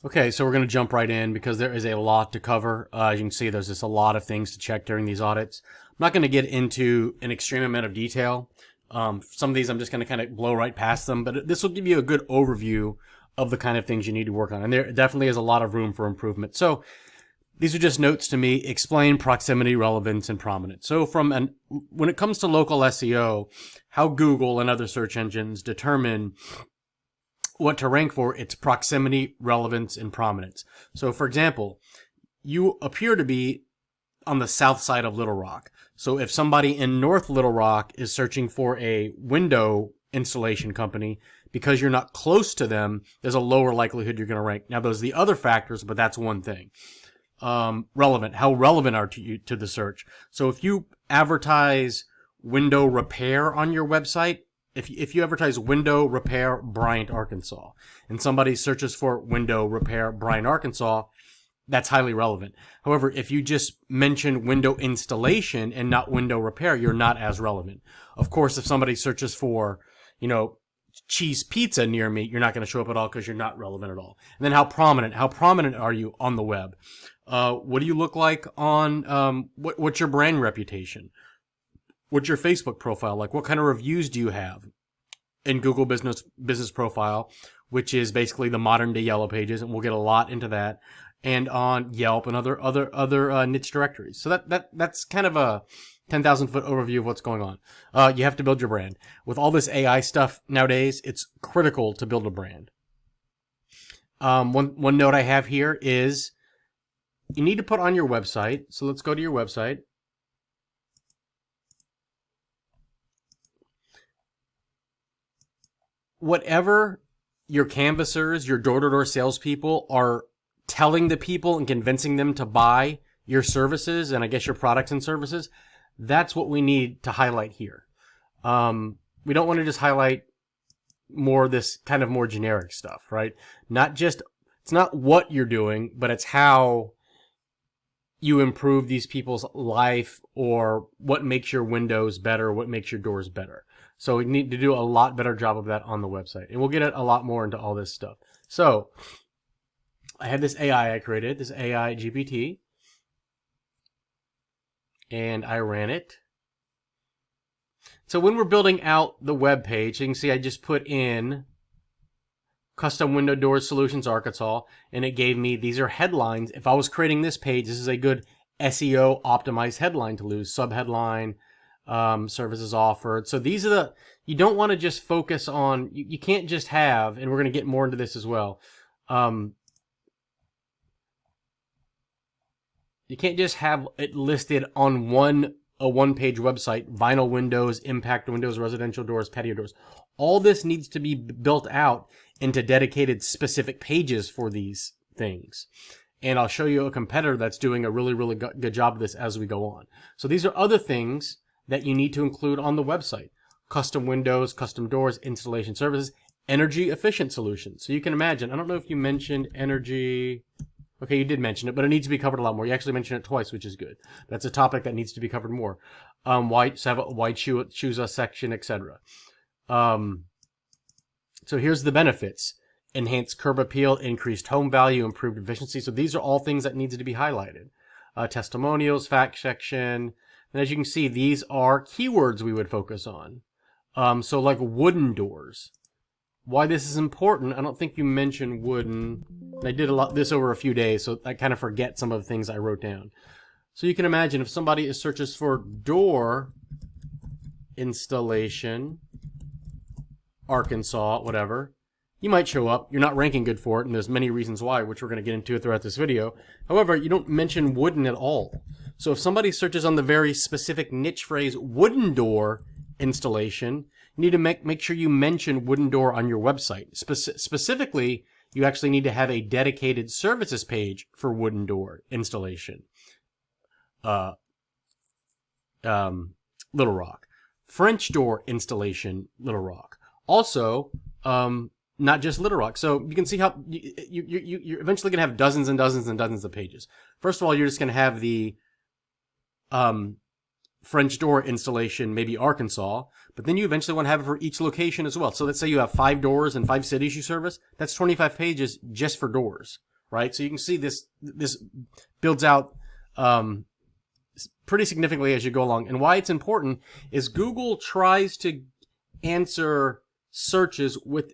Okay, so we're going to jump right in because there is a lot to cover. As you can see, there's just a lot of things to check during these audits. I'm not going to get into an extreme amount of detail. Some of these I'm just going to kind of blow right past them, but this will give you a good overview of the kind of things you need to work on. And there definitely is a lot of room for improvement. So these are just notes to me. Explain proximity, relevance, and prominence. So when it comes to local SEO, how Google and other search engines determine what to rank for, it's proximity, relevance, and prominence. So for example, you appear to be on the south side of Little Rock. So if somebody in North Little Rock is searching for a window installation company, because you're not close to them, there's a lower likelihood you're going to rank. Now, those are the other factors, but that's one thing. Relevant. How relevant are you to the search? So if you advertise window repair on your website, if you advertise window repair Bryant, Arkansas, and somebody searches for window repair Bryant, Arkansas, that's highly relevant. However, if you just mention window installation and not window repair, you're not as relevant. Of course, if somebody searches for, cheese pizza near me, you're not going to show up at all because you're not relevant at all. And then how prominent are you on the web? What do you look like on, what's your brand reputation? What's your Facebook profile like? What kind of reviews do you have in Google Business Profile, which is basically the modern day Yellow Pages, and we'll get a lot into that, and on Yelp and other niche directories. So that's kind of a 10,000 foot overview of what's going on. You have to build your brand. With all this AI stuff nowadays, it's critical to build a brand. One note I have here is you need to put on your website. So let's go to your website. Whatever your canvassers, your door-to-door salespeople are telling the people and convincing them to buy your services, and I guess your products and services, that's what we need to highlight here. We don't want to just highlight this kind of more generic stuff, right? It's not what you're doing, but it's how you improve these people's life, or what makes your windows better, what makes your doors better. So we need to do a lot better job of that on the website. And we'll get a lot more into all this stuff. So I had this AI I created, this AI GPT, and I ran it. So when we're building out the web page, you can see I just put in Custom Window Doors Solutions Arkansas, and it gave me, these are headlines. If I was creating this page, this is a good SEO optimized headline to lose. Subheadline, services offered. So these are you don't want to just focus on, you can't just have, and we're going to get more into this as well. You can't just have it listed on a one-page website, vinyl windows, impact windows, residential doors, patio doors. All this needs to be built out into dedicated specific pages for these things. And I'll show you a competitor that's doing a really, really good job of this as we go on. So these are other things that you need to include on the website. Custom windows, custom doors, installation services, energy efficient solutions. So you can imagine, I don't know if you mentioned energy. Okay, you did mention it, but it needs to be covered a lot more. You actually mentioned it twice, which is good. That's a topic that needs to be covered more. White shoes section, etc. So here's the benefits. Enhanced curb appeal, increased home value, improved efficiency. So these are all things that needs to be highlighted. Testimonials, fact section. And as you can see, these are keywords we would focus on. So like wooden doors. Why this is important, I don't think you mentioned wooden. I did this over a few days, so I kind of forget some of the things I wrote down. So you can imagine if somebody searches for door installation, Arkansas, whatever, you might show up. You're not ranking good for it, and there's many reasons why, which we're going to get into throughout this video. However, you don't mention wooden at all. So if somebody searches on the very specific niche phrase wooden door installation, you need to make sure you mention wooden door on your website. Specifically, you actually need to have a dedicated services page for wooden door installation. Little Rock. French door installation, Little Rock. Also, not just Little Rock. So you can see how you're eventually going to have dozens and dozens and dozens of pages. First of all, you're just going to have the French door installation, maybe Arkansas, but then you eventually want to have it for each location as well. So let's say you have 5 doors in 5 cities you service. That's 25 pages just for doors, right? So you can see this builds out pretty significantly as you go along. And why it's important is Google tries to answer searches with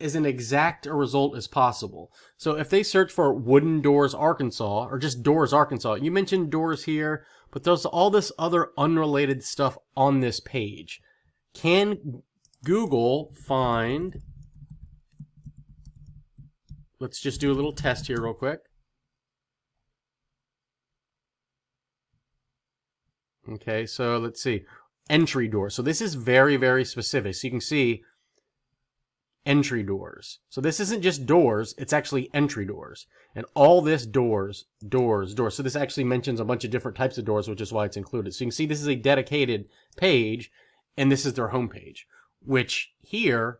as an exact a result as possible. So if they search for Wooden Doors, Arkansas, or just Doors, Arkansas, you mentioned doors here, but there's all this other unrelated stuff on this page. Can Google find, let's just do a little test here real quick. Okay, so let's see. Entry door. So this is very, very specific. So you can see entry doors. So this isn't just doors, it's actually entry doors. And all this doors. So this actually mentions a bunch of different types of doors, which is why it's included. So you can see this is a dedicated page, and this is their home page, which here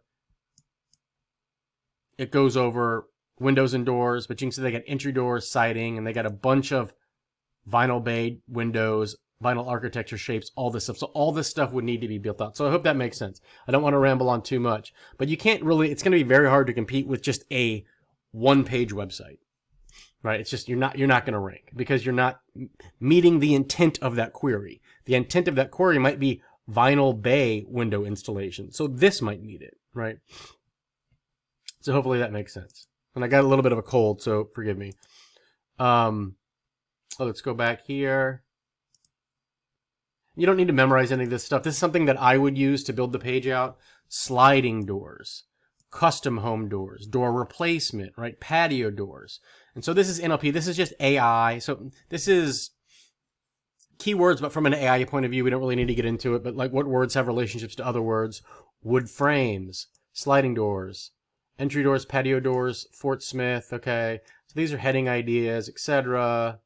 it goes over windows and doors, but you can see they got entry doors, siding, and they got a bunch of vinyl bay windows, vinyl architecture shapes, all this stuff. So all this stuff would need to be built out. So I hope that makes sense. I don't want to ramble on too much, but you can't really, it's going to be very hard to compete with just a one-page website, right? It's just, you're not going to rank because you're not meeting the intent of that query. The intent of that query might be vinyl bay window installation. So this might meet it, right? So hopefully that makes sense. And I got a little bit of a cold, so forgive me. Let's go back here. You don't need to memorize any of this stuff. This is something that I would use to build the page out. Sliding doors, custom home doors, door replacement, right? Patio doors. And so this is NLP. This is just AI. So this is keywords, but from an AI point of view, we don't really need to get into it. But like what words have relationships to other words? Wood frames, sliding doors, entry doors, patio doors, Fort Smith. Okay. So these are heading ideas, etc.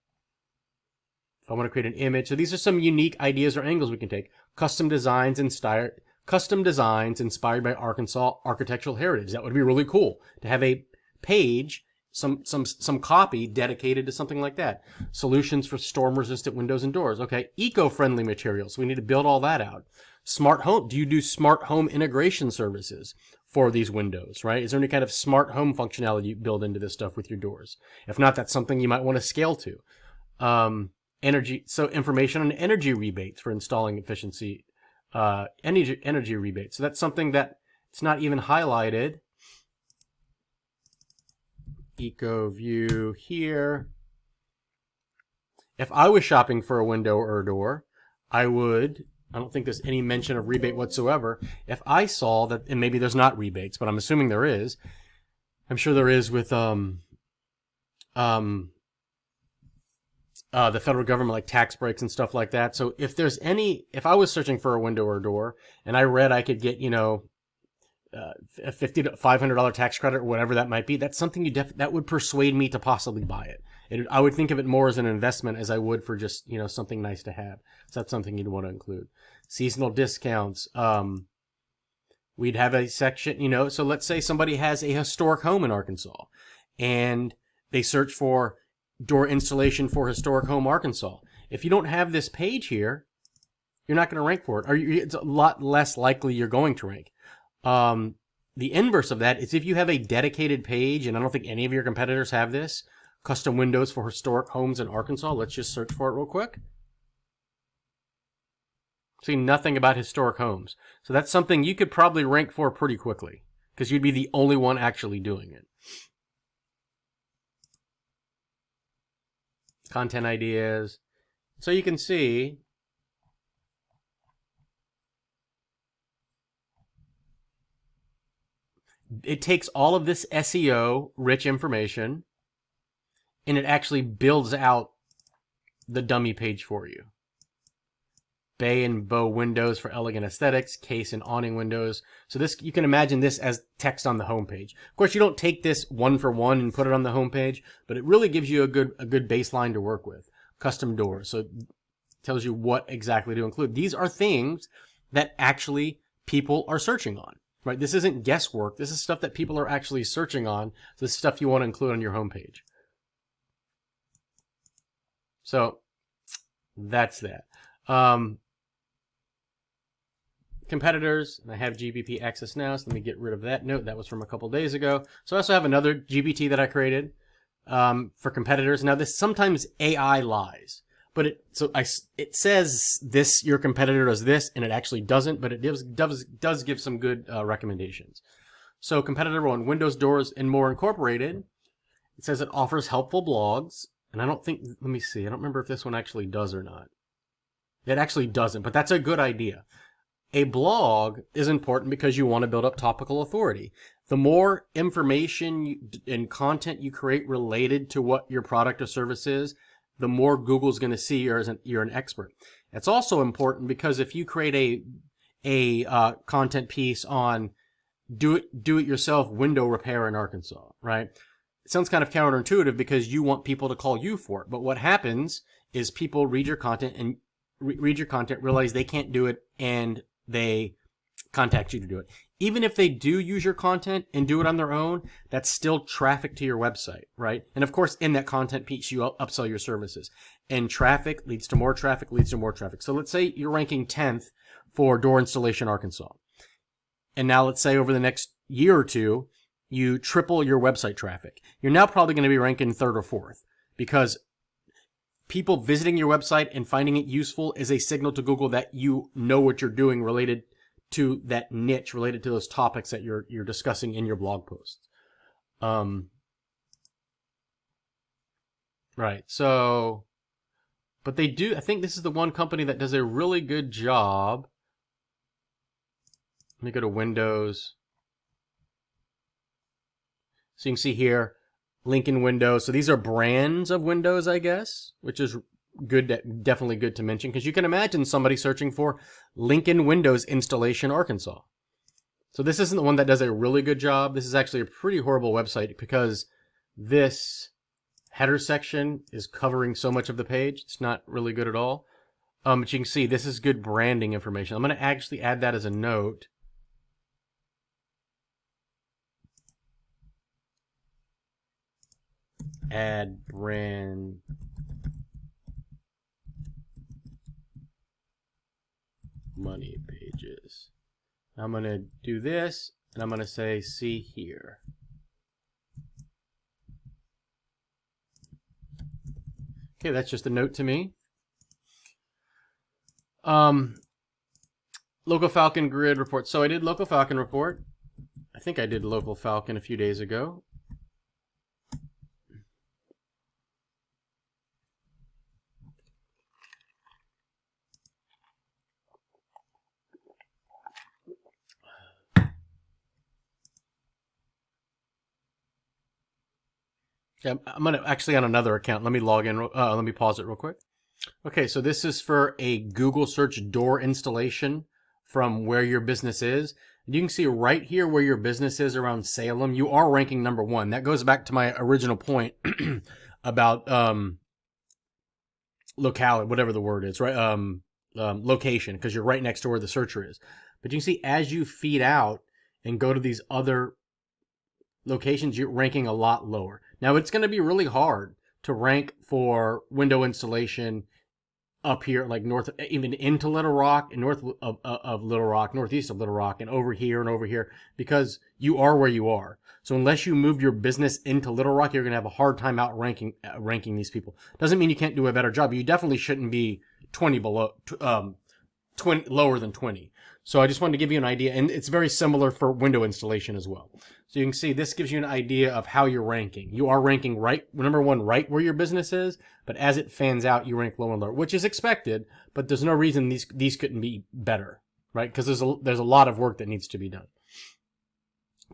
If I want to create an image. So these are some unique ideas or angles we can take. Custom designs inspired by Arkansas architectural heritage. That would be really cool to have a page, some copy dedicated to something like that. Solutions for storm resistant windows and doors. Okay. Eco-friendly materials. We need to build all that out. Smart home. Do you do smart home integration services for these windows, right? Is there any kind of smart home functionality you build into this stuff with your doors? If not, that's something you might want to scale to. Energy, so information on energy rebates for installing efficiency, energy rebates. So that's something that it's not even highlighted. Eco view here. If I was shopping for a window or a door, I don't think there's any mention of rebate whatsoever. If I saw that, and maybe there's not rebates, but I'm assuming there is. I'm sure there is with, the federal government, like tax breaks and stuff like that. So if I was searching for a window or a door and I read I could get, a $50 to $500 tax credit or whatever that might be, that's something that would persuade me to possibly buy it. I would think of it more as an investment as I would for just, something nice to have. So that's something you'd want to include. Seasonal discounts. We'd have a section, so let's say somebody has a historic home in Arkansas and they search for door installation for historic home Arkansas. If you don't have this page here, you're not going to rank for it. Or it's a lot less likely you're going to rank. The inverse of that is if you have a dedicated page, and I don't think any of your competitors have this, custom windows for historic homes in Arkansas. Let's just search for it real quick. See nothing about historic homes. So that's something you could probably rank for pretty quickly because you'd be the only one actually doing it. Content ideas. So you can see it takes all of this SEO rich information and it actually builds out the dummy page for you. Bay and bow windows for elegant aesthetics, case and awning windows. So this, you can imagine this as text on the homepage. Of course, you don't take this one for one and put it on the homepage, but it really gives you a good baseline to work with. Custom doors. So it tells you what exactly to include. These are things that actually people are searching on, right? This isn't guesswork. This is stuff that people are actually searching on. So this is stuff you want to include on your homepage. So that's that. Competitors, and I have GBP access now, so let me get rid of that note. That was from a couple days ago. So I also have another GBT that I created. for competitors. Now, this sometimes AI lies, but it says this, your competitor does this, and it actually doesn't, but it does give some good recommendations. So competitor one, Windows Doors and More Incorporated. It says it offers helpful blogs, and I don't think, let me see, I don't remember if this one actually does or not. It actually doesn't, but that's a good idea. A blog is important because you want to build up topical authority. The more information and content you create related to what your product or service is, the more Google's going to see you're an expert. It's also important because if you create a content piece on do it yourself window repair in Arkansas, right? It sounds kind of counterintuitive because you want people to call you for it. But what happens is people read your content and realize they can't do it, and they contact you to do it. Even if they do use your content and do it on their own, that's still traffic to your website, right? And of course, in that content piece, you upsell your services. And traffic leads to more traffic, leads to more traffic. So let's say you're ranking 10th for door installation Arkansas. And now let's say over the next year or two, you triple your website traffic. You're now probably going to be ranking 3rd or 4th because people visiting your website and finding it useful is a signal to Google that you know what you're doing related to that niche, related to those topics that you're discussing in your blog posts. Right. So, but they do, I think this is the one company that does a really good job. Let me go to Windows. So you can see here, Lincoln Windows. So these are brands of Windows, I guess, which is good, definitely good to mention, because you can imagine somebody searching for Lincoln Windows installation Arkansas. So this isn't the one that does a really good job. This is actually a pretty horrible website because this header section is covering so much of the page. It's not really good at all. But you can see this is good branding information. I'm going to actually add that as a note. Add brand money pages. I'm going to do this, and I'm going to say, see here. Okay, that's just a note to me. Local Falcon grid report. So I did Local Falcon report. I think I did Local Falcon a few days ago. Yeah, I'm gonna actually on another account. Let me log in. Let me pause it real quick. Okay, so this is for a Google search door installation from where your business is. And you can see right here where your business is around Salem, you are ranking #1. That goes back to my original point about locality, whatever the word is, right? Location, because you're right next to where the searcher is. But you can see as you feed out and go to these other locations, you're ranking a lot lower. Now, it's going to be really hard to rank for window installation up here, like north, even into Little Rock and north of Little Rock, northeast of Little Rock, and over here, because you are where you are. So unless you move your business into Little Rock, you're going to have a hard time ranking these people. Doesn't mean you can't do a better job. You definitely shouldn't be 20 below, 20 lower than 20. So I just wanted to give you an idea, and it's very similar for window installation as well. So you can see this gives you an idea of how you're ranking. You are ranking #1 right where your business is, but as it fans out, you rank lower and lower, which is expected, but there's no reason these couldn't be better, right? Because there's a lot of work that needs to be done.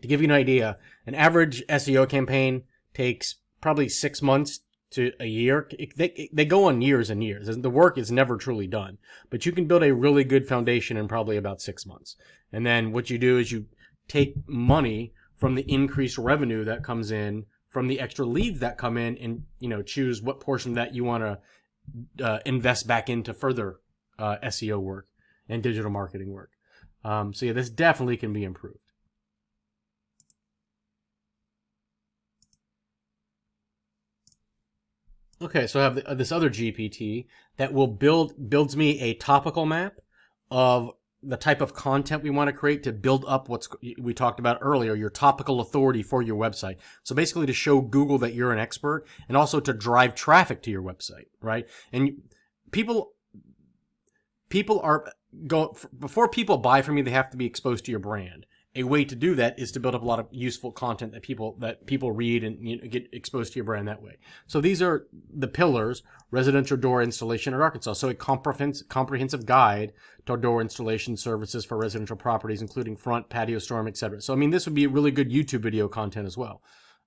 To give you an idea, an average SEO campaign takes probably 6 months to a year. They go on years and years. The work is never truly done, but you can build a really good foundation in probably about 6 months. And then what you do is you take money from the increased revenue that comes in, from the extra leads that come in, and choose what portion that you want to invest back into further SEO work and digital marketing work. So yeah, this definitely can be improved. Okay, so I have this other GPT that will builds me a topical map of the type of content we want to create to build up what's we talked about earlier, your topical authority for your website. So basically to show Google that you're an expert, and also to drive traffic to your website, right? And people are before people buy from you, they have to be exposed to your brand. A way to do that is to build up a lot of useful content that people read and get exposed to your brand that way. So these are the pillars: residential door installation in Arkansas. So a comprehensive guide to door installation services for residential properties, including front, patio, storm, etc. So I mean, this would be really good YouTube video content as well.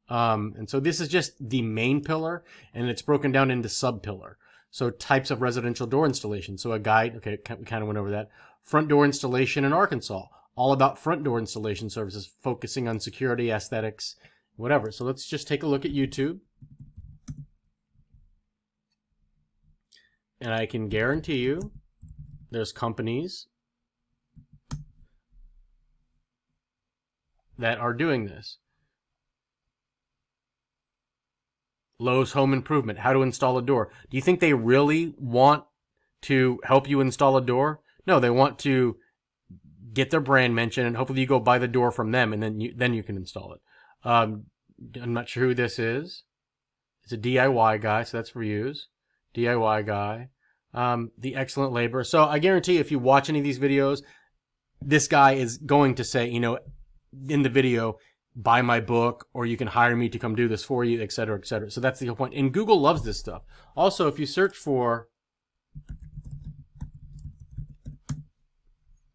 And so this is just the main pillar, and it's broken down into sub-pillar. So types of residential door installation. So a guide, okay, we kind of went over that. Front door installation in Arkansas. All about front door installation services, focusing on security, aesthetics, whatever. So let's just take a look at YouTube. And I can guarantee you there's companies that are doing this. Lowe's Home Improvement, how to install a door. Do you think they really want to help you install a door? No, they want to get their brand mentioned, and hopefully you go buy the door from them, and then you can install it. I'm not sure who this is. It's a DIY guy, so that's reviews. DIY guy. The excellent labor. So I guarantee if you watch any of these videos, this guy is going to say, in the video, buy my book, or you can hire me to come do this for you, etc., etc. So that's the whole point. And Google loves this stuff. Also, if you search for,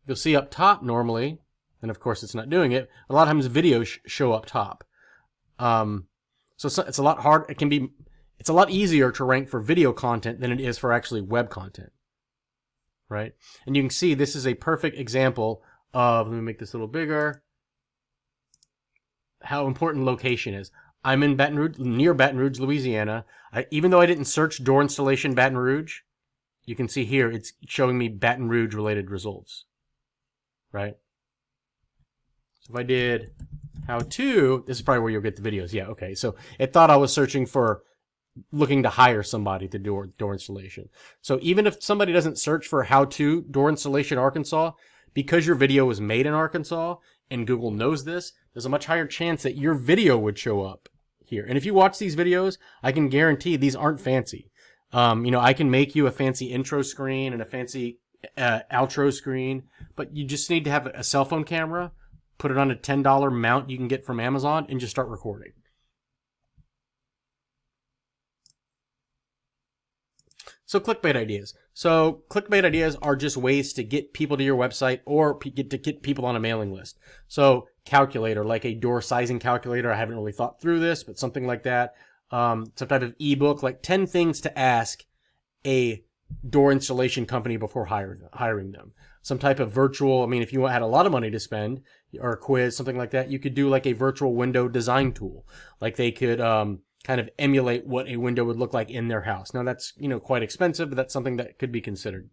you'll see up top normally, and of course it's not doing it, a lot of times videos show up top. So it's a lot hard. It's a lot easier to rank for video content than it is for actually web content, right? And you can see this is a perfect example of, let me make this a little bigger, how important location is. I'm in near Baton Rouge, Louisiana. Even though I didn't search door installation Baton Rouge, you can see here it's showing me Baton Rouge related results. Right? So if I did how to, this is probably where you'll get the videos. Yeah, okay. So it thought I was searching for looking to hire somebody to do door installation. So even if somebody doesn't search for how to door installation Arkansas, because your video was made in Arkansas and Google knows this, there's a much higher chance that your video would show up here. And if you watch these videos, I can guarantee these aren't fancy. I can make you a fancy intro screen and a fancy outro screen, but you just need to have a cell phone camera, put it on a $10 mount you can get from Amazon, and just start recording. So clickbait ideas. So clickbait ideas are just ways to get people to your website or get people on a mailing list. So calculator, like a door sizing calculator. I haven't really thought through this, but something like that. Some type of ebook, like 10 things to ask a door installation company before hiring them. Some type of virtual, if you had a lot of money to spend, or a quiz, something like that, you could do like a virtual window design tool. Like they could kind of emulate what a window would look like in their house. Now that's, quite expensive, but that's something that could be considered.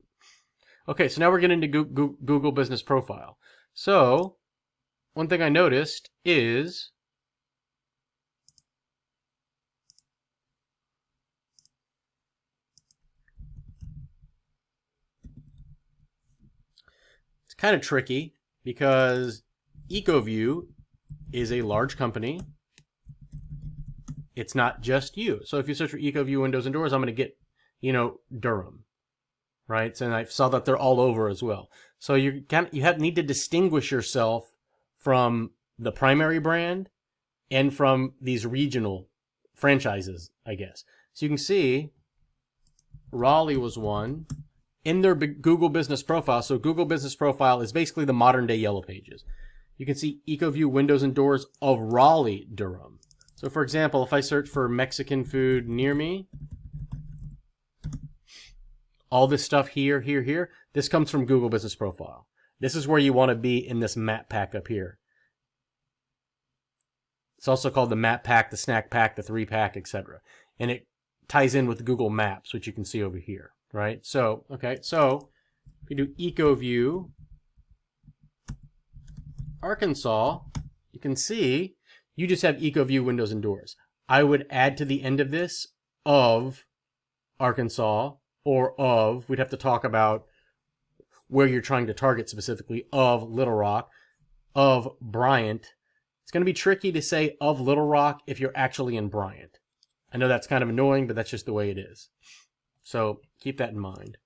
Okay, so now we're getting into Google Business Profile. So one thing I noticed is kind of tricky because EcoView is a large company. It's not just you. So if you search for EcoView windows and doors, I'm going to get, Durham, right? And I saw that they're all over as well. So you need to distinguish yourself from the primary brand and from these regional franchises, I guess. So you can see Raleigh was one. In their Google Business Profile, so Google Business Profile is basically the modern day Yellow Pages. You can see EcoView windows and doors of Raleigh, Durham. So for example, if I search for Mexican food near me, all this stuff here, this comes from Google Business Profile. This is where you want to be in this map pack up here. It's also called the map pack, the snack pack, the 3-pack, etc. And it ties in with Google Maps, which you can see over here. Right? So, okay, so if you do EcoView Arkansas, you can see you just have EcoView windows and doors. I would add to the end of this of Arkansas, or of, we'd have to talk about where you're trying to target specifically, of Little Rock, of Bryant. It's going to be tricky to say of Little Rock if you're actually in Bryant. I know that's kind of annoying, but that's just the way it is. So keep that in mind.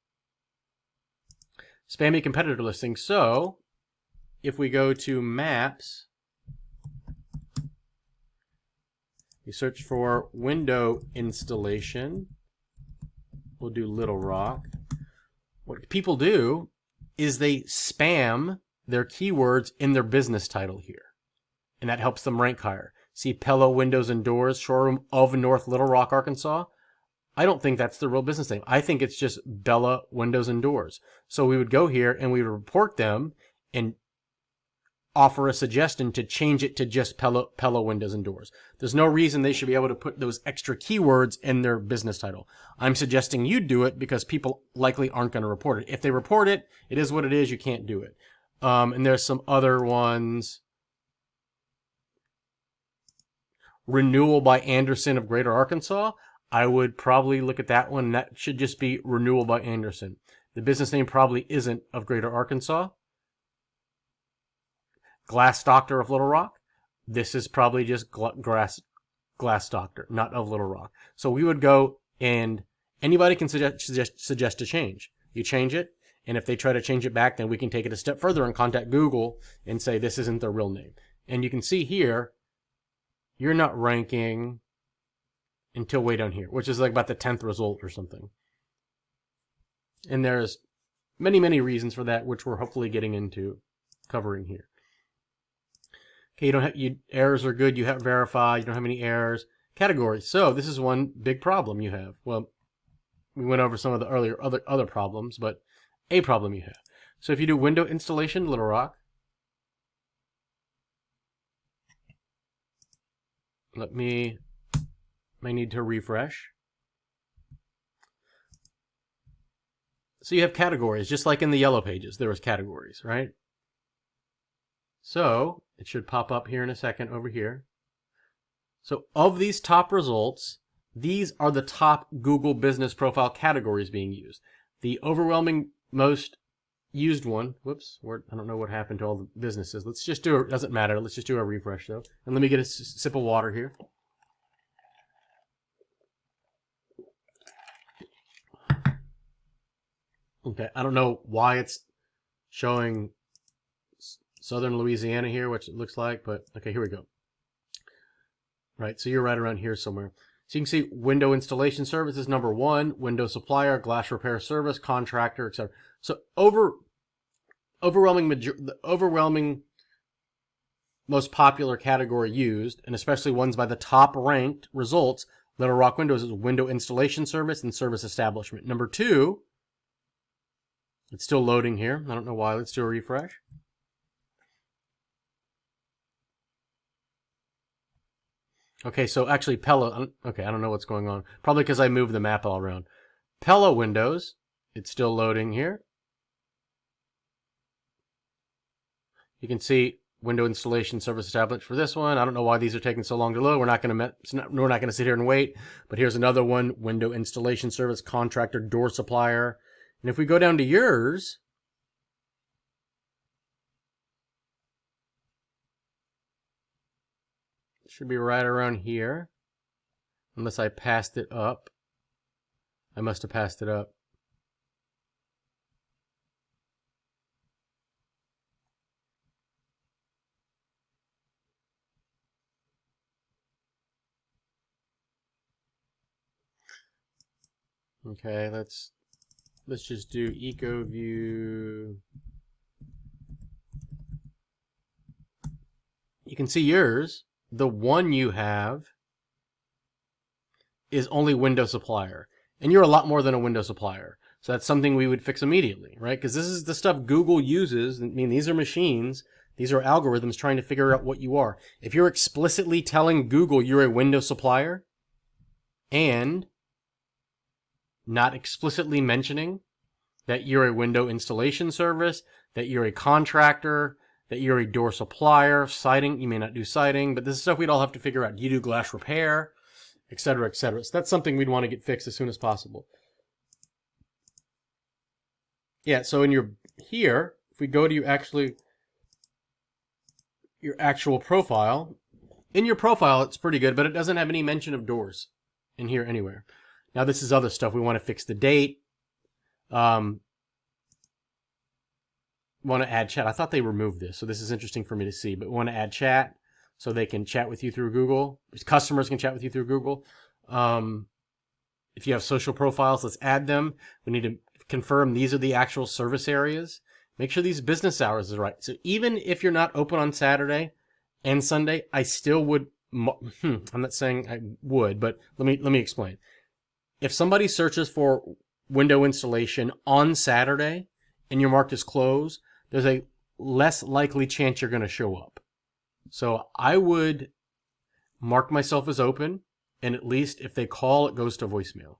Spammy competitor listings. So if we go to maps, you search for window installation. We'll do Little Rock. What people do is they spam their keywords in their business title here, and that helps them rank higher. See, Pello Windows and Doors, showroom of North Little Rock, Arkansas. I don't think that's the real business name. I think it's just Bella Windows and Doors. So we would go here and we would report them and offer a suggestion to change it to just Pello Windows and Doors. There's no reason they should be able to put those extra keywords in their business title. I'm suggesting you do it because people likely aren't going to report it. If they report it, it is what it is. You can't do it. And there's some other ones. Renewal by Anderson of Greater Arkansas. I would probably look at that one. That should just be Renewal by Anderson. The business name probably isn't of Greater Arkansas. Glass Doctor of Little Rock. This is probably just Glass Doctor, not of Little Rock. So we would go, and anybody can suggest a change. You change it, and if they try to change it back, then we can take it a step further and contact Google and say this isn't their real name. And you can see here, you're not ranking until way down here, which is like about the 10th result or something. And there's many, many reasons for that, which we're hopefully getting into covering here. Okay, errors are good. You have verify. You don't have any errors. Categories. So this is one big problem you have. Well, we went over some of the earlier other problems, but a problem you have. So if you do window installation, Little Rock. May need to refresh. So you have categories, just like in the yellow pages, there was categories, right? So it should pop up here in a second over here. So of these top results, these are the top Google Business Profile categories being used. The overwhelming most used one, whoops, I don't know what happened to all the businesses. Let's just do it, doesn't matter. Let's just do a refresh though. And let me get a sip of water here. Okay, I don't know why it's showing Southern Louisiana here, which it looks like, but okay, here we go. Right, so you're right around here somewhere. So you can see window installation service is number 1, window supplier, glass repair service, contractor, etc. So the overwhelming most popular category used, and especially ones by the top ranked results, Little Rock Windows is window installation service and service establishment. Number 2, it's still loading here. I don't know why. Let's do a refresh. Okay, so actually Pello, okay, I don't know what's going on. Probably because I moved the map all around. Pello Windows, it's still loading here. You can see window installation service established for this one. I don't know why these are taking so long to load. We're not going to sit here and wait. But here's another one, window installation service, contractor, door supplier. And if we go down to yours, it should be right around here. Unless I passed it up. I must have passed it up. Okay, let's just do EcoView. You can see yours, the one you have is only window supplier. And you're a lot more than a window supplier. So that's something we would fix immediately, right? Because this is the stuff Google uses. I mean, these are machines. These are algorithms trying to figure out what you are. If you're explicitly telling Google you're a window supplier and not explicitly mentioning that you're a window installation service, that you're a contractor, that you're a door supplier, siding, you may not do siding, but this is stuff we'd all have to figure out. Do you do glass repair, et cetera, et cetera. So that's something we'd want to get fixed as soon as possible. Yeah, so in your here, if we go to your actual profile, in your profile it's pretty good, but it doesn't have any mention of doors in here anywhere. Now this is other stuff. We want to fix the date. Want to add chat. I thought they removed this, so this is interesting for me to see. But we want to add chat so they can chat with you through Google. Customers can chat with you through Google. If you have social profiles, let's add them. We need to confirm these are the actual service areas. Make sure these business hours are right. So even if you're not open on Saturday and Sunday, I still would. I'm not saying I would, but let me explain. If somebody searches for window installation on Saturday and your marked as closed, there's a less likely chance you're going to show up. So I would mark myself as open, and at least if they call, it goes to voicemail.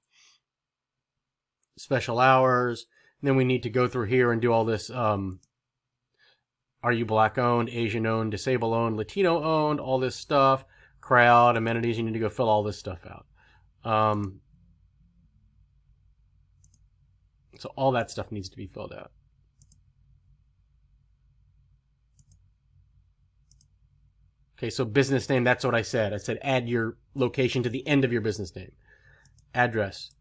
Special hours. And then we need to go through here and do all this. Are you black owned, Asian owned, disabled owned, Latino owned, all this stuff. Crowd, amenities, you need to go fill all this stuff out. So all that stuff needs to be filled out. Okay, so business name, that's what I said. I said add your location to the end of your business name. Address.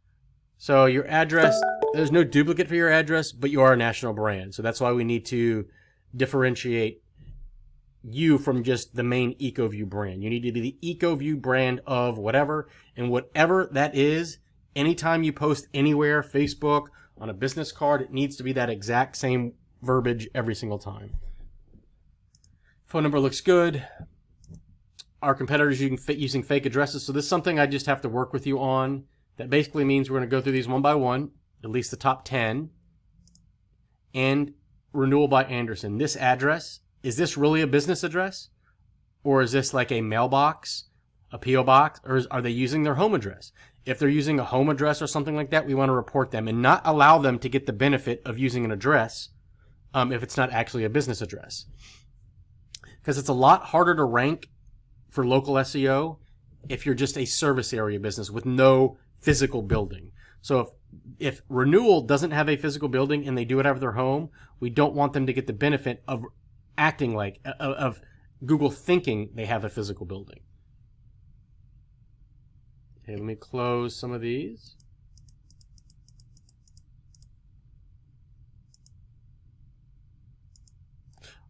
So your address, there's no duplicate for your address, but you are a national brand. So that's why we need to differentiate you from just the main EcoView brand. You need to be the EcoView brand of whatever, and whatever that is, anytime you post anywhere, Facebook, on a business card, it needs to be that exact same verbiage every single time. Phone number looks good. Our competitors using fake addresses. So this is something I just have to work with you on. That basically means we're going to go through these one by one, at least the top 10. And renewal by Anderson. This address, is this really a business address? Or is this like a mailbox, a P.O. box? Or are they using their home address? If they're using a home address or something like that, we want to report them and not allow them to get the benefit of using an address if it's not actually a business address. Because it's a lot harder to rank for local SEO if you're just a service area business with no physical building. So if renewal doesn't have a physical building and they do it out of their home, we don't want them to get the benefit of acting like, of Google thinking they have a physical building. Okay, let me close some of these.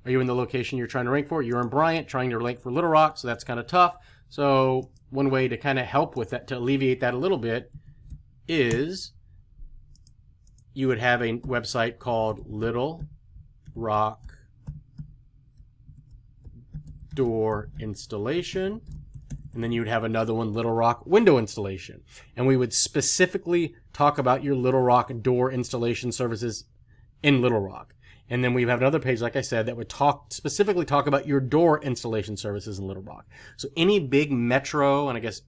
Are you in the location you're trying to rank for? You're in Bryant, trying to rank for Little Rock, so that's kind of tough. So one way to kind of help with that, to alleviate that a little bit, is you would have a website called Little Rock Door Installation. And then you would have another one, Little Rock Window Installation. And we would specifically talk about your Little Rock door installation services in Little Rock. And then we have another page, like I said, that would specifically talk about your door installation services in Little Rock. So any big metro, and I guess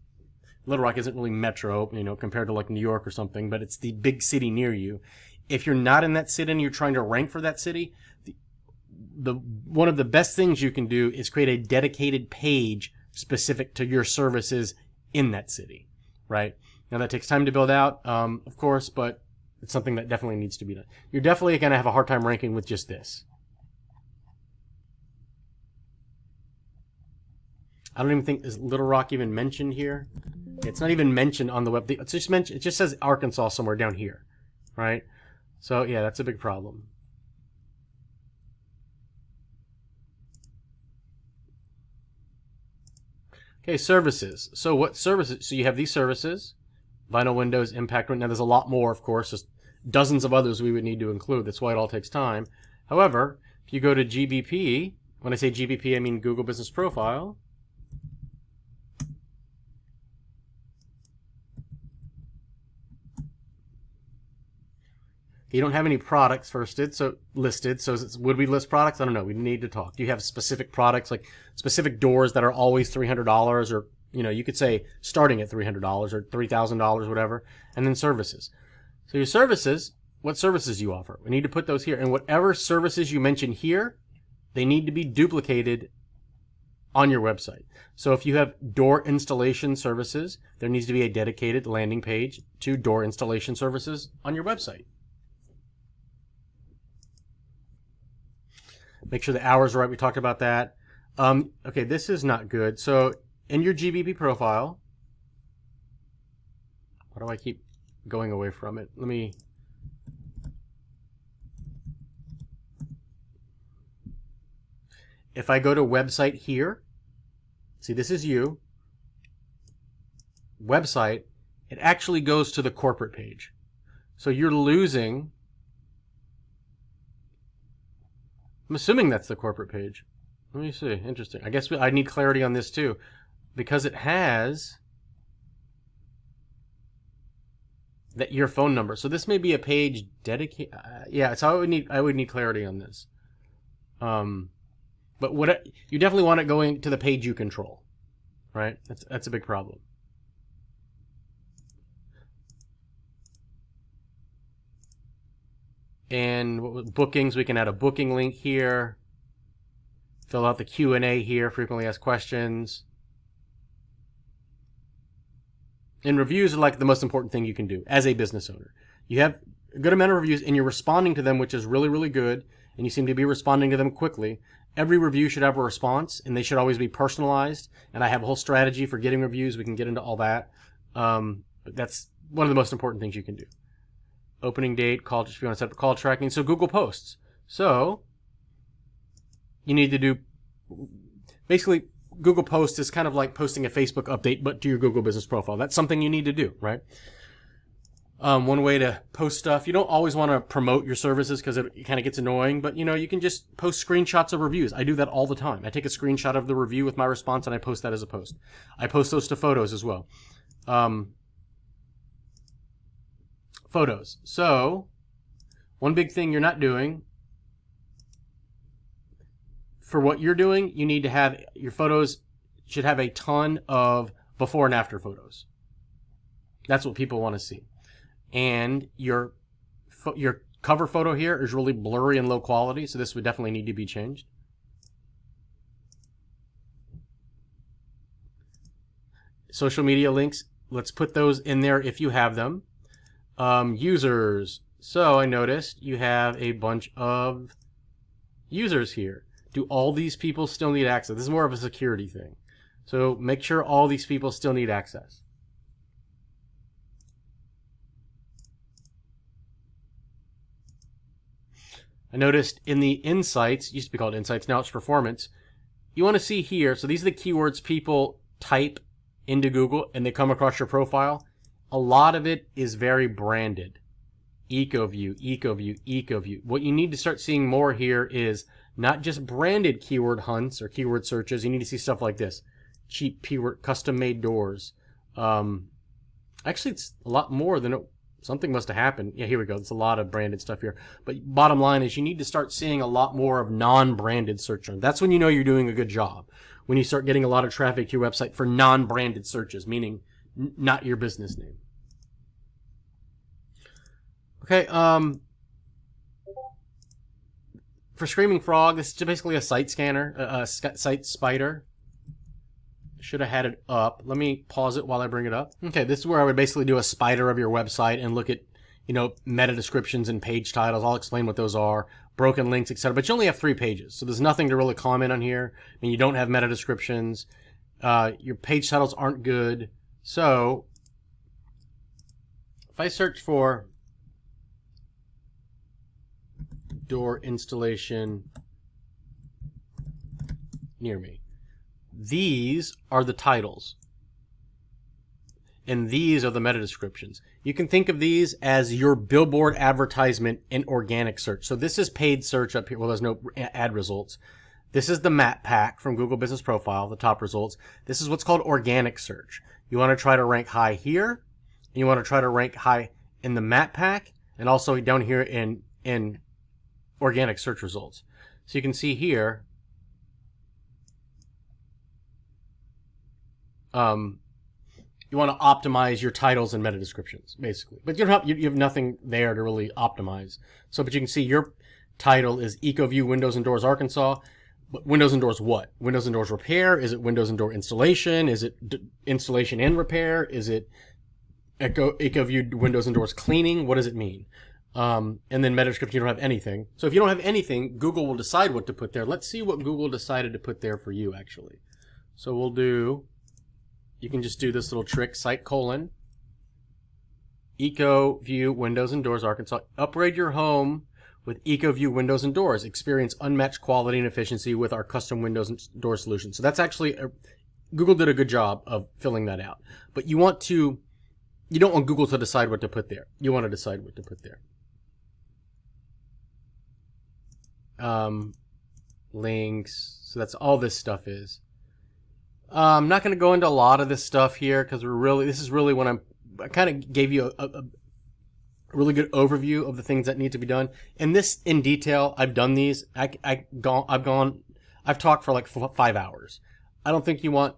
Little Rock isn't really metro, compared to like New York or something, but it's the big city near you. If you're not in that city and you're trying to rank for that city, one of the best things you can do is create a dedicated page specific to your services in that city, right? Now that takes time to build out, of course, but it's something that definitely needs to be done. You're definitely going to have a hard time ranking with just this. I don't even think, is Little Rock even mentioned here? It's not even mentioned on the web. It's just mentioned, it just says Arkansas somewhere down here, right? So yeah, that's a big problem. Okay, services. So what services? So you have these services, vinyl windows, impact windows. Now there's a lot more, of course. There's dozens of others we would need to include. That's why it all takes time. However, if you go to GBP, when I say GBP, I mean Google Business Profile. You don't have any products listed, so would we list products? I don't know. We need to talk. Do you have specific products, like specific doors that are always $300, or you could say starting at $300 or $3,000, whatever, and then services. So your services, what services you offer? We need to put those here, and whatever services you mention here, they need to be duplicated on your website. So if you have door installation services, there needs to be a dedicated landing page to door installation services on your website. Make sure the hours are right. We talked about that. Okay, this is not good. So in your GBP profile, why do I keep going away from it? Let me... If I go to website here, see, this is you. Website, it actually goes to the corporate page. So you're losing... I'm assuming that's the corporate page. Let me see. Interesting. I guess I need clarity on this too, because it has that your phone number. So this may be a page dedicated. Yeah. So I would need clarity on this. But you definitely want it going to the page you control, right? That's a big problem. And bookings, we can add a booking link here. Fill out the Q&A here, frequently asked questions. And reviews are like the most important thing you can do as a business owner. You have a good amount of reviews and you're responding to them, which is really, really good. And you seem to be responding to them quickly. Every review should have a response and they should always be personalized. And I have a whole strategy for getting reviews. We can get into all that. But that's one of the most important things you can do. Opening date, call, if you want to set up call tracking. So Google Posts. So you need to do, basically Google Posts is kind of like posting a Facebook update, but to your Google business profile. That's something you need to do, right? One way to post stuff, you don't always want to promote your services because it kind of gets annoying, but you can just post screenshots of reviews. I do that all the time. I take a screenshot of the review with my response and I post that as a post. I post those to photos as well. Photos. So one big thing you're not doing for what you're doing, you need to have your photos should have a ton of before and after photos. That's what people want to see. And your cover photo here is really blurry and low quality, so this would definitely need to be changed. Social media links, let's put those in there if you have them. Users. So I noticed you have a bunch of users here. Do all these people still need access? This is more of a security thing. So make sure all these people still need access. I noticed in the insights, used to be called insights, now it's performance. You want to see here, so these are the keywords people type into Google and they come across your profile. A lot of it is very branded. EcoView, EcoView, EcoView. What you need to start seeing more here is not just branded keyword hunts or keyword searches. You need to see stuff like this. Cheap keyword, custom made doors. Actually, it's a lot more than something must have happened. Yeah, here we go. It's a lot of branded stuff here. But bottom line is you need to start seeing a lot more of non-branded search terms. That's when you know you're doing a good job. When you start getting a lot of traffic to your website for non-branded searches, meaning not your business name. Okay, for Screaming Frog, this is basically a site scanner, a site spider. Should have had it up. Let me pause it while I bring it up. Okay, this is where I would basically do a spider of your website and look at, meta descriptions and page titles. I'll explain what those are, broken links, etc. But you only have 3 pages, so there's nothing to really comment on here. I mean, you don't have meta descriptions. Your page titles aren't good. So if I search for door installation near me, these are the titles and these are the meta descriptions. You can think of these as your billboard advertisement in organic search. So this is paid search up here. Well, there's no ad results. This is the map pack from Google Business Profile, the top results. This is what's called organic search. You want to try to rank high here, and you want to try to rank high in the map pack and also down here in organic search results. So you can see here, you want to optimize your titles and meta descriptions, basically. But you have nothing there to really optimize. But you can see your title is EcoView Windows and Doors Arkansas. But Windows and Doors what? Windows and Doors repair? Is it Windows and Door installation? Is it installation and repair? Is it EcoView Windows and Doors cleaning? What does it mean? And then meta description, you don't have anything. So if you don't have anything, Google will decide what to put there. Let's see what Google decided to put there for you, actually. So we'll do, you can just do this little trick, site : EcoView Windows and Doors Arkansas. Upgrade your home with EcoView Windows and Doors. Experience unmatched quality and efficiency with our custom Windows and Door solution. So that's actually, Google did a good job of filling that out. But you don't want Google to decide what to put there. You want to decide what to put there. Links. So that's all this stuff is. I'm not going to go into a lot of this stuff here because this is really when I kind of gave you a really good overview of the things that need to be done. And this in detail, I've done these. I've talked for like 5 hours. I don't think you want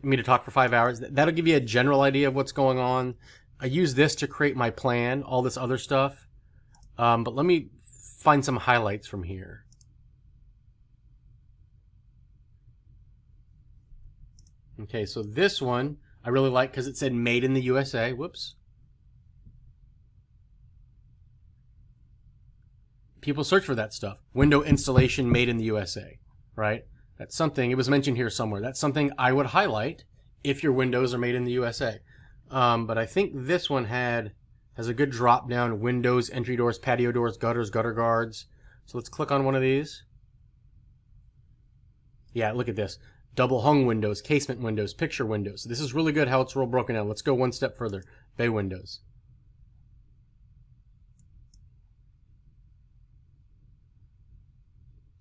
me to talk for 5 hours. That'll give you a general idea of what's going on. I use this to create my plan, all this other stuff. But let me find some highlights from here. Okay, so this one I really like because it said made in the USA. Whoops. People search for that stuff. Window installation made in the USA, right? That's something, it was mentioned here somewhere. That's something I would highlight if your windows are made in the USA. But I think this one has a good drop down: windows, entry doors, patio doors, gutters, gutter guards. So let's click on one of these. Yeah, look at this. Double hung windows, casement windows, picture windows. This is really good how it's real broken down. Let's go one step further. Bay windows.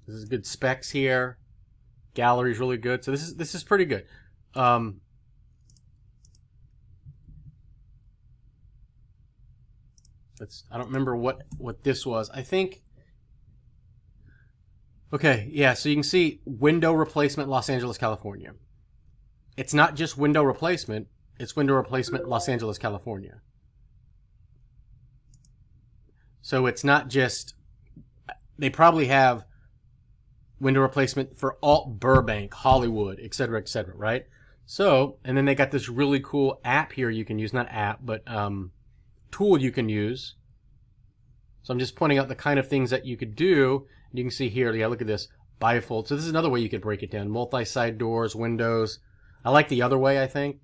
This is good specs here. Gallery's really good. So this is pretty good. I don't remember what this was. I think. Okay, yeah, so you can see window replacement Los Angeles, California. It's not just window replacement, it's window replacement Los Angeles, California. So it's not just, they probably have window replacement for Alt Burbank, Hollywood, etc., right? So, and then they got this really cool app here you can use, not app, but tool you can use. So I'm just pointing out the kind of things that you could do. You can see here, yeah, look at this, bifold. So this is another way you could break it down. Multi-side doors, windows. I like the other way, I think.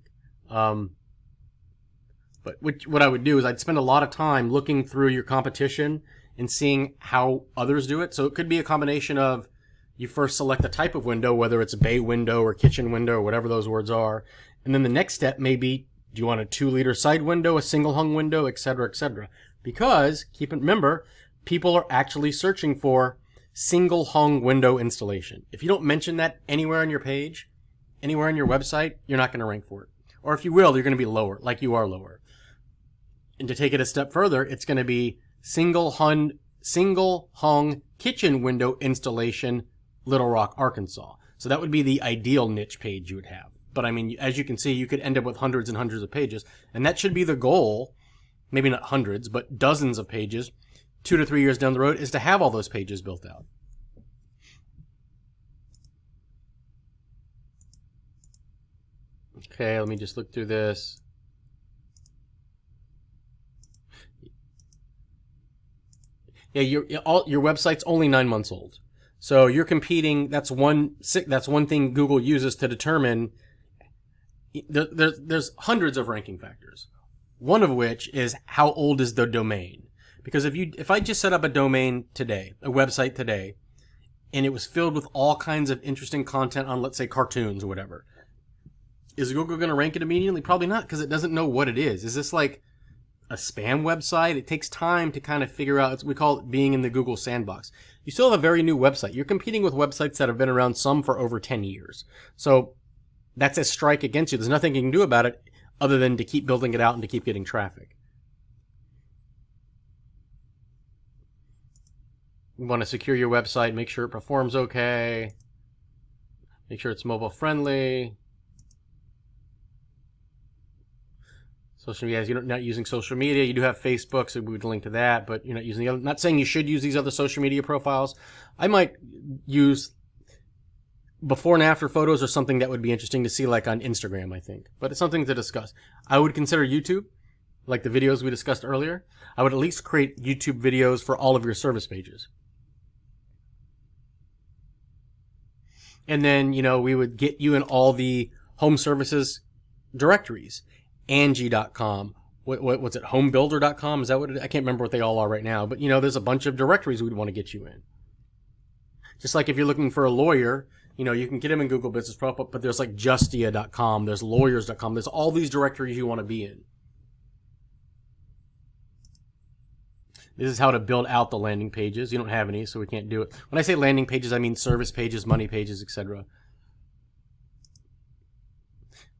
But what I would do is I'd spend a lot of time looking through your competition and seeing how others do it. So it could be a combination of you first select the type of window, whether it's a bay window or kitchen window or whatever those words are. And then the next step may be, do you want a 2-liter side window, a single hung window, etc., etc. Because, remember, people are actually searching for single hung window installation. If you don't mention that anywhere on your page, anywhere on your website, you're not going to rank for it. Or if you will, you're going to be lower, like you are lower. And to take it a step further, it's going to be single hung kitchen window installation, Little Rock, Arkansas. So that would be the ideal niche page you would have. But I mean, as you can see, you could end up with hundreds and hundreds of pages. And that should be the goal, maybe not hundreds, but dozens of pages, 2 to 3 years down the road, is to have all those pages built out. Okay, let me just look through this. Yeah, your website's only 9 months old. So you're competing, that's one thing Google uses to determine. There's hundreds of ranking factors. One of which is how old is the domain. Because if I just set up a domain today, a website today, and it was filled with all kinds of interesting content on, let's say, cartoons or whatever, is Google going to rank it immediately? Probably not, because it doesn't know what it is. Is this like a spam website? It takes time to kind of figure out. We call it being in the Google sandbox. You still have a very new website. You're competing with websites that have been around, some for over 10 years. So that's a strike against you. There's nothing you can do about it other than to keep building it out and to keep getting traffic. You want to secure your website, make sure it performs okay, make sure it's mobile friendly. Social media, you're not using social media. You do have Facebook, so we would link to that, but you're not using the other. Not saying you should use these other social media profiles. I might use before and after photos or something that would be interesting to see, like on Instagram, I think. But it's something to discuss. I would consider YouTube. like the videos we discussed earlier, I would at least create YouTube videos for all of your service pages. And then, we would get you in all the home services directories. Angie.com. What's it? Homebuilder.com? Is that what it is? I can't remember what they all are right now. But, there's a bunch of directories we'd want to get you in. Just like if you're looking for a lawyer, you can get them in Google Business Pro, but there's like Justia.com, there's lawyers.com, there's all these directories you want to be in. This is how to build out the landing pages. You don't have any, so we can't do it. When I say landing pages, I mean service pages, money pages, etc.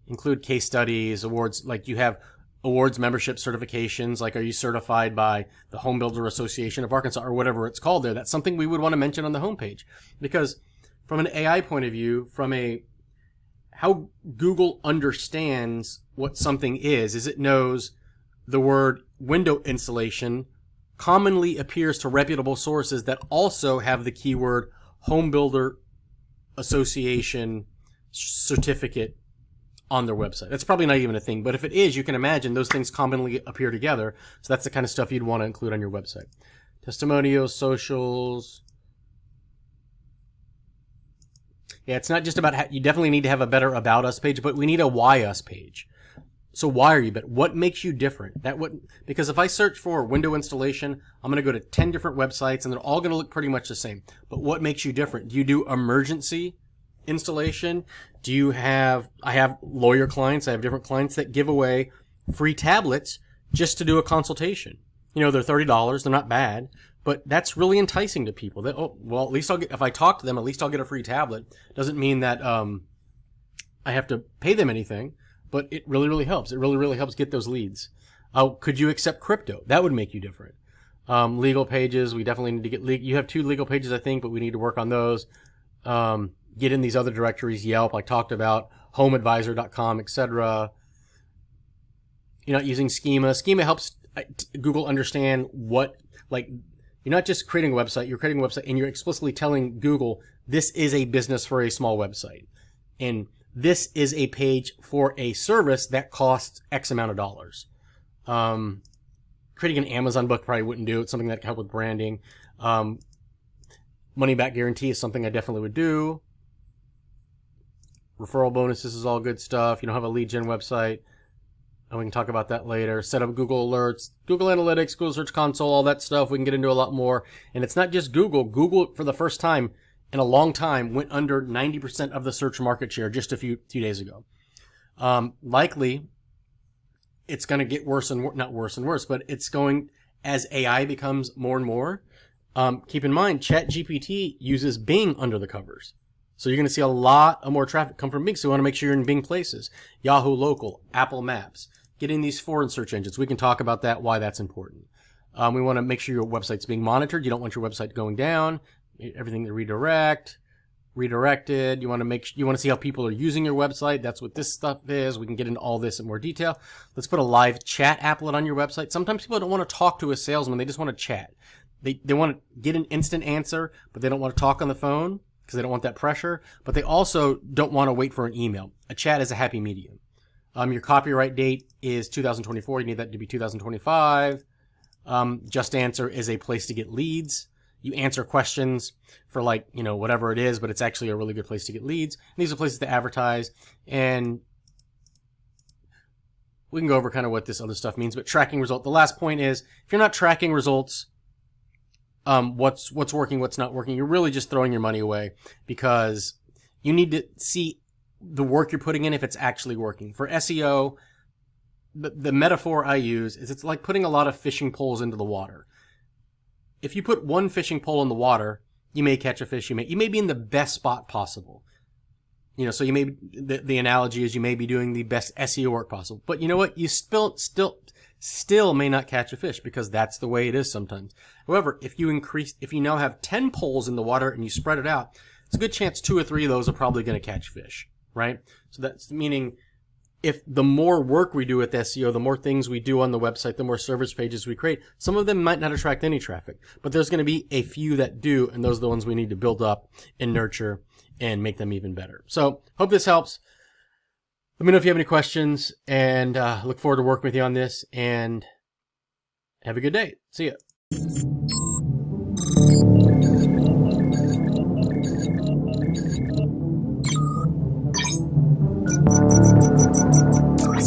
Include case studies, awards, like you have awards, membership, certifications, like are you certified by the Home Builder Association of Arkansas or whatever it's called there. That's something we would want to mention on the homepage. Because from an AI point of view, how Google understands what something is it knows the word window installation commonly appears to reputable sources that also have the keyword Home Builder Association certificate on their website. That's probably not even a thing, but if it is, you can imagine those things commonly appear together. So that's the kind of stuff you'd want to include on your website. Testimonials, socials. Yeah, it's not just about you definitely need to have a better About Us page, but we need a Why Us page. So why are you better? What makes you different? Because if I search for window installation, I'm going to go to 10 different websites and they're all going to look pretty much the same. But what makes you different? Do you do emergency installation? I have lawyer clients. I have different clients that give away free tablets just to do a consultation. They're $30. They're not bad, but that's really enticing to people. At least if I talk to them, at least I'll get a free tablet. Doesn't mean that, I have to pay them anything. But it really, really helps. It really, really helps get those leads. Could you accept crypto? That would make you different. Legal pages, we definitely need to get you have 2 legal pages, I think, but we need to work on those. Get in these other directories, Yelp, I talked about, homeadvisor.com, etc. You're not using schema. Schema helps Google understand you're not just creating a website, you're creating a website and you're explicitly telling Google, this is a business for a small website. And this is a page for a service that costs X amount of dollars. Creating an Amazon book probably wouldn't do it. Something that can help with branding. Money back guarantee is something I definitely would do. Referral bonuses is all good stuff. You don't have a lead gen website. And we can talk about that later. Set up Google Alerts, Google Analytics, Google Search Console, all that stuff. We can get into a lot more. And it's not just Google. Google, for the first time in a long time, went under 90% of the search market share just a few days ago. Likely, it's going to get worse and not worse and worse, but it's going as AI becomes more and more. Keep in mind, ChatGPT uses Bing under the covers. So you're going to see a lot of more traffic come from Bing. So you want to make sure you're in Bing places. Yahoo Local, Apple Maps, getting these foreign search engines. We can talk about that, why that's important. We want to make sure your website's being monitored. You don't want your website going down. Everything to redirected. You want to see how people are using your website. That's what this stuff is. We can get into all this in more detail. Let's put a live chat applet on your website. Sometimes people don't want to talk to a salesman. They just want to chat. They want to get an instant answer, but they don't want to talk on the phone because they don't want that pressure. But they also don't want to wait for an email. A chat is a happy medium. Your copyright date is 2024. You need that to be 2025. Just Answer is a place to get leads. You answer questions for whatever it is, but it's actually a really good place to get leads. And these are places to advertise. And we can go over kind of what this other stuff means, but tracking result. The last point is, if you're not tracking results, what's working, what's not working, you're really just throwing your money away because you need to see the work you're putting in if it's actually working. For SEO, the metaphor I use is it's like putting a lot of fishing poles into the water. If you put one fishing pole in the water, you may catch a fish. You may be in the best spot possible. So you may, the analogy is you may be doing the best SEO work possible. But you know what? You still may not catch a fish because that's the way it is sometimes. However, if you now have 10 poles in the water and you spread it out, it's a good chance 2 or 3 of those are probably going to catch fish, right? So that's meaning if the more work we do with SEO, the more things we do on the website, the more service pages we create, some of them might not attract any traffic, but there's going to be a few that do, and those are the ones we need to build up and nurture and make them even better. So hope this helps. Let me know if you have any questions, and look forward to working with you on this, and have a good day. See ya.